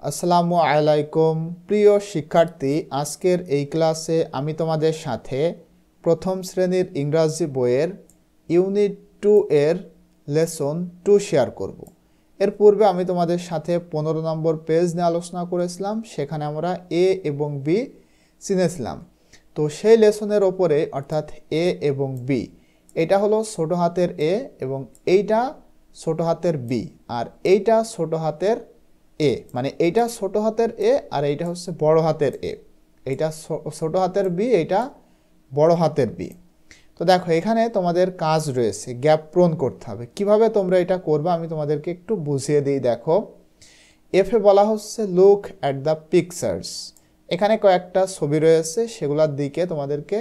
আসসালামু আলাইকুম প্রিয় শিক্ষার্থী, আজকের এই ক্লাসে আমি তোমাদের সাথে প্রথম শ্রেণীর ইংরাজি বইয়ের ইউনিট 2 এর লেসন 2 শেয়ার করব। এর পূর্বে আমি তোমাদের সাথে 15 নম্বর পেজ নিয়ে আলোচনা করেছিলাম, সেখানে আমরা এ এবং বি চিনেছিলাম। তো সেই লেসনের ওপরে অর্থাৎ এ এবং বি, এটা হলো ছোট হাতের এ এবং এইটা ছোট হাতের বি, আর এইটা ছোট হাতের এ, মানে এইটা ছোট হাতের এ আর এইটা হচ্ছে বড় হাতের এ। এইটা ছোট হাতের বি, এইটা বড় হাতের বি। তো দেখো এখানে তোমাদের কাজ রয়েছে, গ্যাপ পূরণ করতে হবে। কিভাবে তোমরা এটা করবে আমি তোমাদেরকে একটু বুঝিয়ে দিই। দেখো এফে বলা হচ্ছে লুক অ্যাট দ্য পিকচার্স। এখানে কয়েকটা ছবি রয়েছে, সেগুলোর দিকে তোমাদেরকে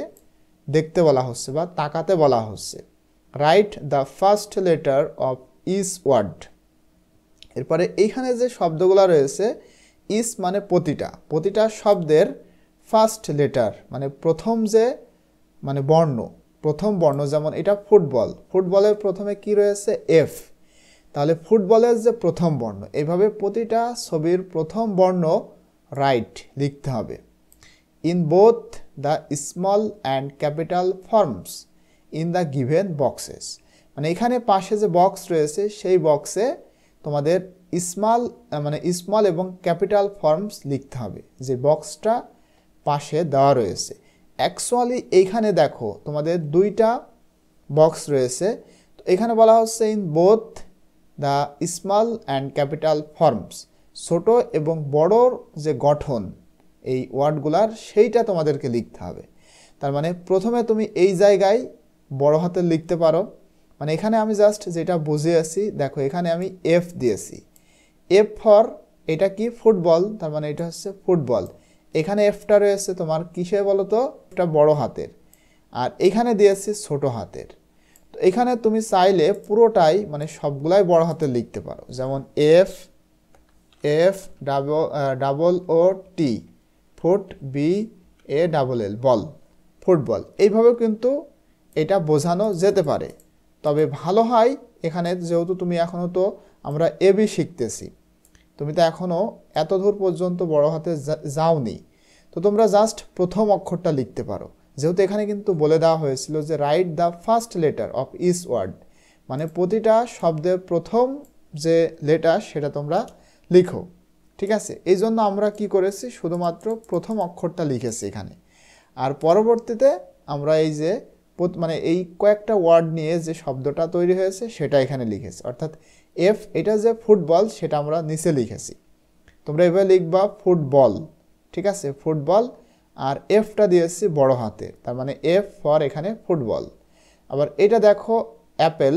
দেখতে বলা হচ্ছে বা তাকাতে বলা হচ্ছে। Write the first letter of each word. এরপরে এইখানে যে শব্দগুলো রয়েছে, ইস মানে প্রতিটা শব্দের ফার্স্ট লেটার মানে প্রথম যে মানে প্রথম বর্ণ, যেমন এটা ফুটবল, ফুটবলের প্রথমে কি রয়েছে? এফ। তাহলে ফুটবলের যে প্রথম বর্ণ, এইভাবে প্রতিটা ছবির প্রথম বর্ণ রাইট লিখতে হবে। In both the small and capital forms in the given boxes. মানে এখানে পাশে যে বক্স রয়েছে সেই বক্সে তোমাদের স্মল এবং ক্যাপিটাল ফর্মস লিখতে হবে, যে বক্সটা পাশে দেওয়া রয়েছে। অ্যাকচুয়ালি এইখানে দেখো তোমাদের দুইটা বক্স রয়েছে। তো এখানে বলা হচ্ছে in both the small and capital forms, ছোট এবং বড়র যে গঠন এই ওয়ার্ডগুলার, সেইটা তোমাদেরকে লিখতে হবে। তার মানে প্রথমে তুমি এই জায়গায় বড় হাতের লিখতে পারো, মানে এখানে আমি জাস্ট যেটা বুঝিয়েছি, দেখো এখানে আমি এফ দিয়েছি। এফ ফর এটা কি? ফুটবল, তার মানে এটা হচ্ছে ফুটবল। এখানে এফটা রয়েছে তোমার কিসে বলো তো? এটা বড় হাতের, আর এখানে দিয়েছি ছোট হাতের। তো এখানে তুমি চাইলে পুরোটাই মানে সবগুলাই বড় হাতের লিখতে পারো, যেমন F F double O T, foot, B A double L, ball, football. এইভাবেও কিন্তু এটা বোঝানো যেতে পারে। তবে ভালো হয় এখানে, যেহেতু তুমি এখনও তো আমরা এবি শিখতেছি, তুমি তো এখনও এত দূর পর্যন্ত বড় হাতে যাওনি, তো তোমরা জাস্ট প্রথম অক্ষরটা লিখতে পারো। যেহেতু এখানে কিন্তু বলে দেওয়া হয়েছিল যে write the first letter of each word, মানে প্রতিটা শব্দের প্রথম যে লেটার সেটা তোমরা লিখো। ঠিক আছে, এই জন্য আমরা কি করেছি, শুধুমাত্র প্রথম অক্ষরটা লিখেছি এখানে। আর পরবর্তীতে আমরা এই যে মানে এই কয়েকটা ওয়ার্ড নিয়ে যে শব্দটা তৈরি হয়েছে সেটা এখানে লিখেছি। অর্থাৎ এফ, এটা যে ফুটবল সেটা আমরা নিচে লিখেছি, তোমরা এভাবে লিখবা ফুটবল। ঠিক আছে, ফুটবল, আর এফটা দিয়েছি বড় হাতে, তার মানে এফ ফর এখানে ফুটবল। আবার এটা দেখো অ্যাপেল,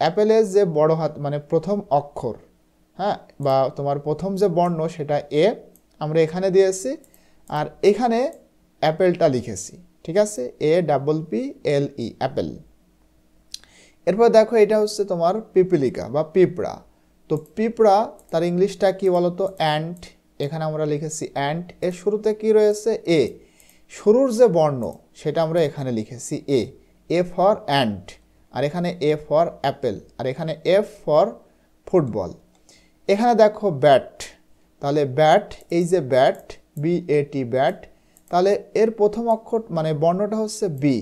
অ্যাপেলের যে বড় হাত মানে প্রথম অক্ষর, হ্যাঁ, বা তোমার প্রথম যে বর্ণ সেটা এ, আমরা এখানে দিয়েছি, আর এখানে অ্যাপেলটা লিখেছি। ঠিক আছে, এ ডাবল পি এল ই, অ্যাপেল। এরপর দেখো এটা হচ্ছে তোমার পিপিলিকা বা পিঁপড়া। তো পিঁপড়া তার ইংলিশটা কি বলতো? অ্যান্ট। এখানে আমরা লিখেছি অ্যান্ট। এর শুরুতে কি রয়েছে? এ। শুরুর যে বর্ণ সেটা আমরা এখানে লিখেছি এ, এ ফর অ্যান্ট, আর এখানে এ ফর অ্যাপেল, আর এখানে এফ ফর ফুটবল। এখানে দেখো ব্যাট, তাহলে ব্যাট, এই যে bat, B A T, bat, তাহলে এর প্রথম অক্ষর মানে বর্ণটা হচ্ছে বি,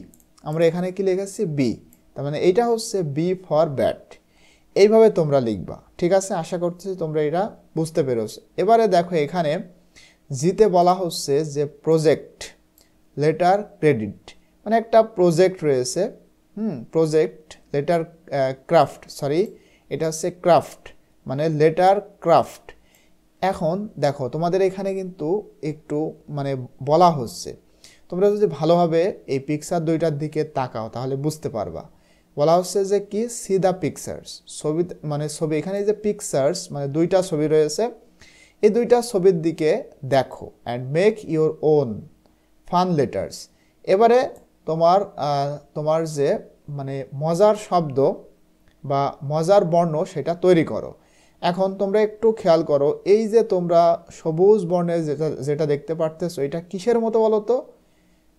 আমরা এখানে কি লিখেছি? বি, তার মানে এইটা হচ্ছে বি ফর ব্যাট। এইভাবে তোমরা লিখবা। ঠিক আছে, আশা করছি তোমরা এটা বুঝতে পেরেছো। এবারে দেখো এখানে জিতে বলা হচ্ছে যে প্রজেক্ট লেটার ক্রেডিট, মানে একটা প্রজেক্ট রয়েছে, প্রজেক্ট লেটার ক্রাফট, সরি এটা হচ্ছে ক্রাফট, মানে লেটার ক্রাফট। এখন দেখো তোমাদের এখানে কিন্তু একটু মানে বলা হচ্ছে, তোমরা যদি ভালোভাবে এই পিকচার দুইটার দিকে তাকাও তাহলে বুঝতে পারবা। বলা হচ্ছে যে কি? সি দ্য পিকচার্স, ছবি মানে ছবি, এখানে যে পিকচার্স মানে দুইটা ছবি রয়েছে, এই দুইটা ছবির দিকে দেখো and make your own fun letters. এবারে তোমার যে মানে মজার শব্দ বা মজার বর্ণ সেটা তৈরি করো। এখন তোমরা একটু খেয়াল করো, এই যে তোমরা সবুজ বর্ণের যেটা দেখতে পারতেছো, এটা কিসের মতো বলো তো?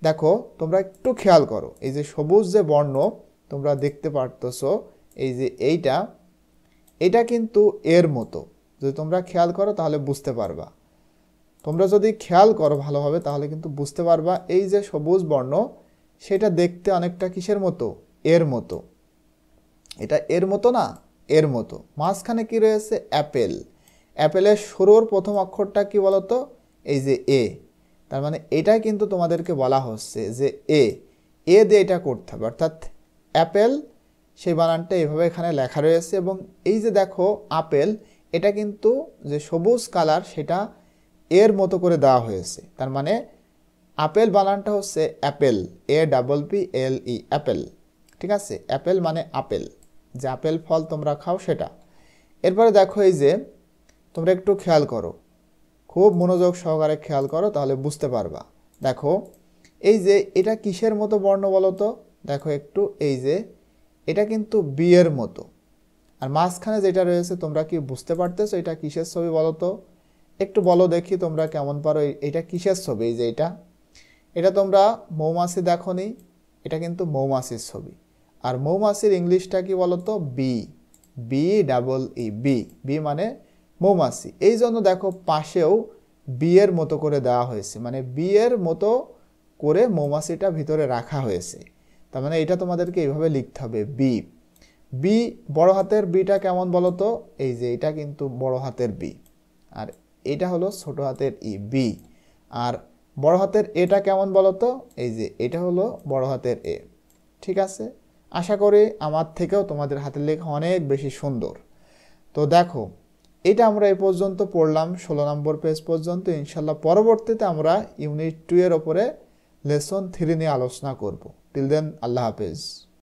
দেখো তোমরা একটু খেয়াল করো, এই যে সবুজ যে বর্ণ তোমরা দেখতে পারতেছো, এই যে এটা কিন্তু এর মতো, যদি তোমরা খেয়াল করো তাহলে বুঝতে পারবা। তোমরা যদি খেয়াল করো ভালোভাবে তাহলে কিন্তু বুঝতে পারবা এই যে সবুজ বর্ণ সেটা দেখতে অনেকটা কিসের মতো? এর মতো। এটা এর মতো না, এর মতো। মাঝখানে কি রয়েছে? অ্যাপেল। অ্যাপেলের শুরুর প্রথম অক্ষরটা কি বলতো? এই যে এ। তার মানে এটাই কিন্তু তোমাদেরকে বলা হচ্ছে যে এ দিয়ে এটা করতে হবে, অর্থাৎ অ্যাপেল সেই বানানটা এভাবে এখানে লেখা রয়েছে। এবং এই যে দেখো আপেল, এটা কিন্তু যে সবুজ কালার সেটা এর মতো করে দেওয়া হয়েছে। তার মানে আপেল বানানটা হচ্ছে অ্যাপেল, APPLE, অ্যাপেল। ঠিক আছে, অ্যাপেল মানে আপেল, যে আপেল ফল তোমরা খাও সেটা। এরপরে দেখো এই যে তোমরা একটু খেয়াল করো, খুব মনোযোগ সহকারে খেয়াল করো তাহলে বুঝতে পারবা। দেখো এই যে এটা কিসের মতো বর্ণ বলো তো? দেখো একটু, এই যে এটা কিন্তু বি এর মতো। আর মাঝখানে যেটা রয়েছে তোমরা কি বুঝতে পারতেছো এটা কিসের ছবি বলো তো? একটু বলো দেখি তোমরা কেমন পারো। এটা কিসের ছবি? এই যে এটা তোমরা মৌমাছি দেখো নি, এটা কিন্তু মৌমাছির ছবি। আর মৌমাছির ইংলিশটা কি বলো তো? BE, বি মানে মৌমাছি। এই জন্য দেখো পাশেও বি এর মতো করে দেওয়া হয়েছে, মানে বি এর মতো করে মৌমাছিটা ভিতরে রাখা হয়েছে। তার মানে এটা তোমাদেরকে এইভাবে লিখতে হবে, বি। বড় হাতের বিটা কেমন বলো তো? এই যে এটা কিন্তু বড় হাতের বি, আর এটা হলো ছোট হাতের বি। আর বড় হাতের এটা কেমন বলো তো? এই যে এটা হলো বড় হাতের এ। ঠিক আছে, আশা করি আমার থেকেও তোমাদের হাতের লেখা অনেক বেশি সুন্দর। তো দেখো এটা আমরা এই পর্যন্ত পড়লাম, 16 নম্বর পেজ পর্যন্ত। ইনশাল্লাহ পরবর্তীতে আমরা ইউনিট 2 এর ওপরে লেসন 3 নিয়ে আলোচনা করব। টিল দেন, আল্লাহ হাফেজ।